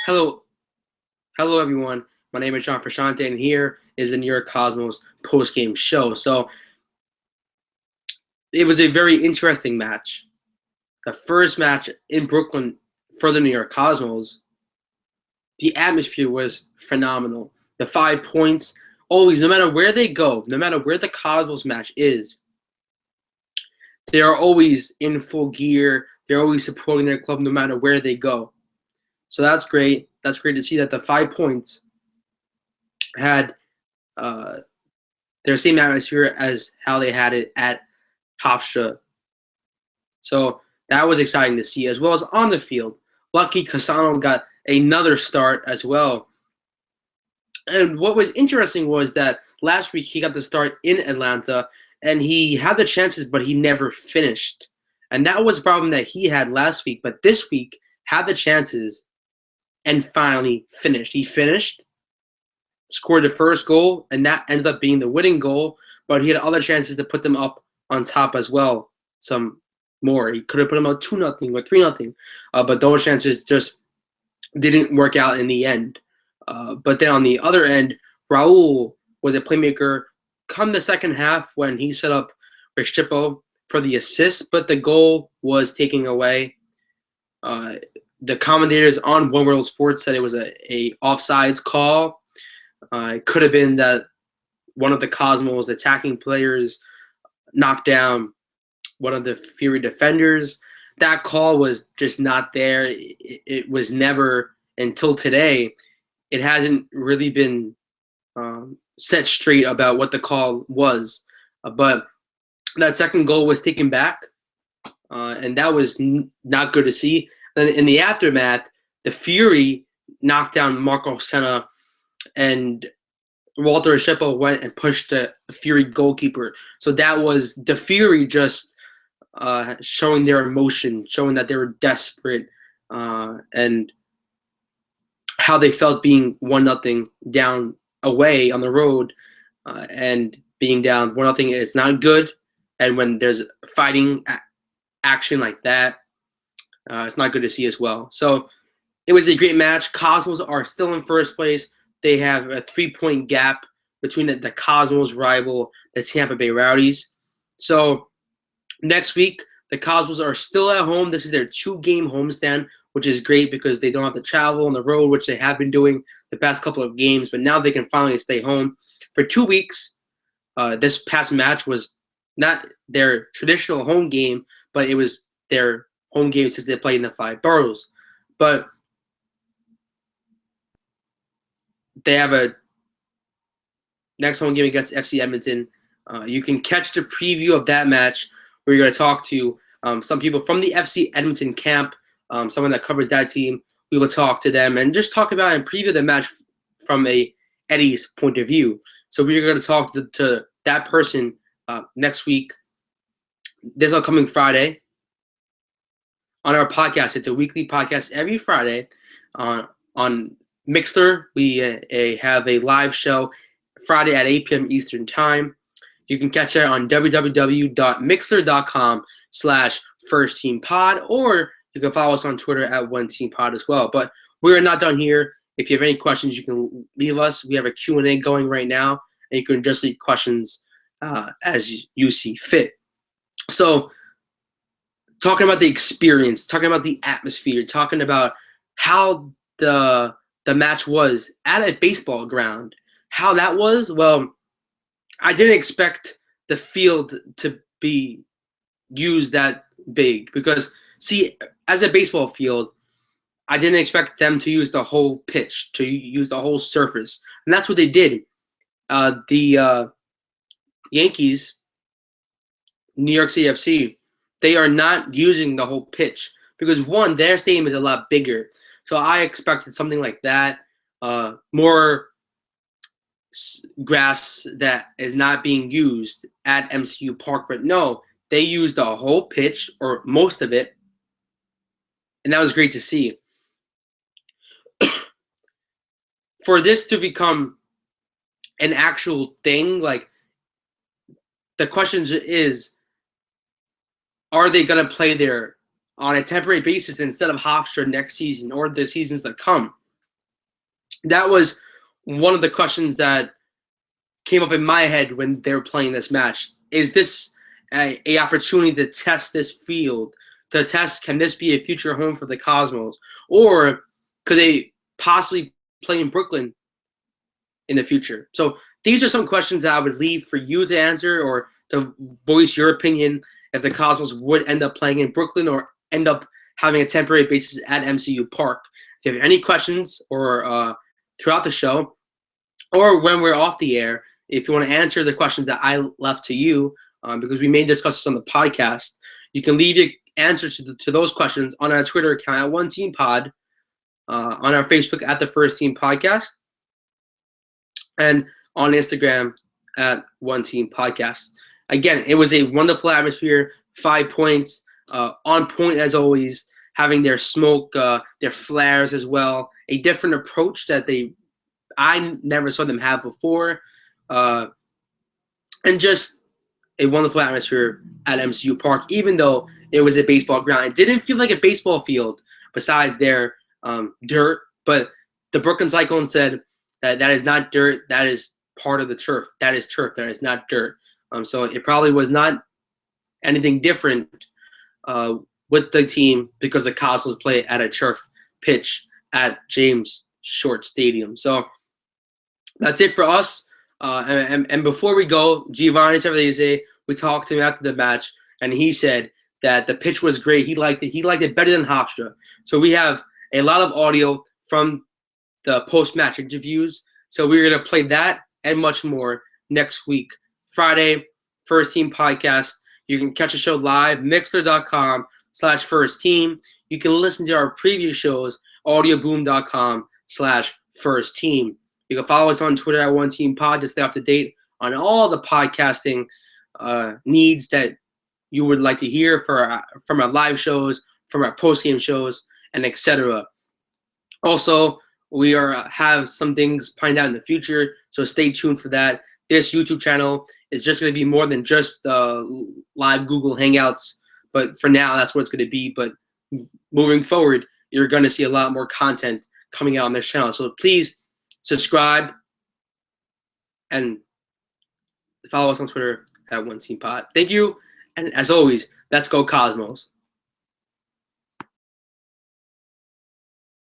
Hello, hello everyone. My name is John Frashante, and here is the New York Cosmos post-game show. So it was a very interesting match. The first match in Brooklyn for the New York Cosmos. The atmosphere was phenomenal. The 5 points, always, no matter where they go, no matter where the Cosmos match is, they are always in full gear. They're always supporting their club no matter where they go. So that's great. That's great to see that the 5 points had their same atmosphere as how they had it at Hofstra. So that was exciting to see, as well as on the field. Lucky Casano got another start as well. And what was interesting was that last week he got the start in Atlanta, and he had the chances, but he never finished. And that was a problem that he had last week. But this week, had the chances and finally finished. He finished, scored the first goal, and that ended up being the winning goal. But he had other chances to put them up on top as well. Some more. He could have put them out 2-0 or 3-0. But those chances just didn't work out in the end. But then on the other end, Raul was a playmaker come the second half when he set up Restrepo for the assist, but the goal was taken away. The commentators on One World Sports said it was a offsides call. It could have been that one of the Cosmos attacking players knocked down one of the Fury defenders. That call was just not there. It was never, until today, it hasn't really been set straight about what the call was. But that second goal was taken back, and that was not good to see. Then in the aftermath, the Fury knocked down Marco Senna, and Walter Restrepo went and pushed the Fury goalkeeper. So that was the Fury just showing their emotion, showing that they were desperate, and how they felt being 1-0 down away on the road, and being down 1-0 is not good. And when there's fighting action like that, it's not good to see as well. So it was a great match. Cosmos are still in first place. They have a 3-point gap between the Cosmos rival, the Tampa Bay Rowdies. So next week, the Cosmos are still at home. This is their 2-game homestand, which is great because they don't have to travel on the road, which they have been doing the past couple of games. But now they can finally stay home for 2 weeks. This past match was not their traditional home game, but it was their home game since they played in the 5 boroughs. But they have a next home game against FC Edmonton. You can catch the preview of that match where you're going to talk to some people from the FC Edmonton camp, someone that covers that team. We will talk to them and just talk about and preview the match from a Eddie's point of view. So we're going to talk to that person next week, this upcoming Friday, on our podcast. It's a weekly podcast every Friday on Mixler. We have a live show Friday at 8 p.m. Eastern Time. You can catch it on www.mixler.com/firstteampod, or you can follow us on Twitter at OneTeamPod as well. But we're not done here. If you have any questions, you can leave us. We have a Q&A going right now, and you can just leave questions as you see fit. So talking about the experience, talking about the atmosphere, talking about how the match was at a baseball ground, how that was, well, I didn't expect the field to be used that big because, see, as a baseball field, I didn't expect them to use the whole pitch, to use the whole surface. And that's what they did. The Yankees, New York City FC, they are not using the whole pitch because, one, their stadium is a lot bigger. So I expected something like that, more grass that is not being used at MCU Park. But no, they used the whole pitch, or most of it, and that was great to see. For this to become an actual thing, like, the question is, are they going to play there on a temporary basis instead of Hofstra next season or the seasons that come? That was one of the questions that came up in my head when they were playing this match. Is this a opportunity to test this field, to test, can this be a future home for the Cosmos, or could they possibly play in Brooklyn in the future? So these are some questions that I would leave for you to answer, or to voice your opinion if the Cosmos would end up playing in Brooklyn or end up having a temporary basis at MCU Park. If you have any questions, or throughout the show, or when we're off the air, if you want to answer the questions that I left to you, because we may discuss this on the podcast, you can leave your answers to those questions on our Twitter account at One Team Pod, on our Facebook at the First Team Podcast, and on Instagram at One Team Podcast. Again, it was a wonderful atmosphere. 5 points, on point as always, having their smoke, their flares as well. A different approach that I never saw them have before. And just a wonderful atmosphere at MCU Park, even though it was a baseball ground. It didn't feel like a baseball field besides their dirt, but the Brooklyn Cyclone said that is not dirt, that is part of the turf. That is turf, that is not dirt. So it probably was not anything different with the team, because the Cosmos play at a turf pitch at James Short Stadium. So that's it for us. And before we go, Giovanni Travelese, we talked to him after the match, and he said that the pitch was great. He liked it. He liked it better than Hofstra. So we have a lot of audio from the post-match interviews. So we're going to play that and much more next week, Friday, First Team Podcast. You can catch the show live, mixler.com/first team. You can listen to our previous shows, audioboom.com/first team. You can follow us on Twitter at One Team Pod to stay up to date on all the podcasting needs that you would like to hear from our live shows, from our post-game shows, and etc. Also, we have some things planned out in the future, so stay tuned for that. This YouTube channel is just going to be more than just live Google Hangouts, but for now, that's what it's going to be. But moving forward, you're going to see a lot more content coming out on this channel. So please subscribe and follow us on Twitter at One Team Pod. Thank you, and as always, let's go Cosmos.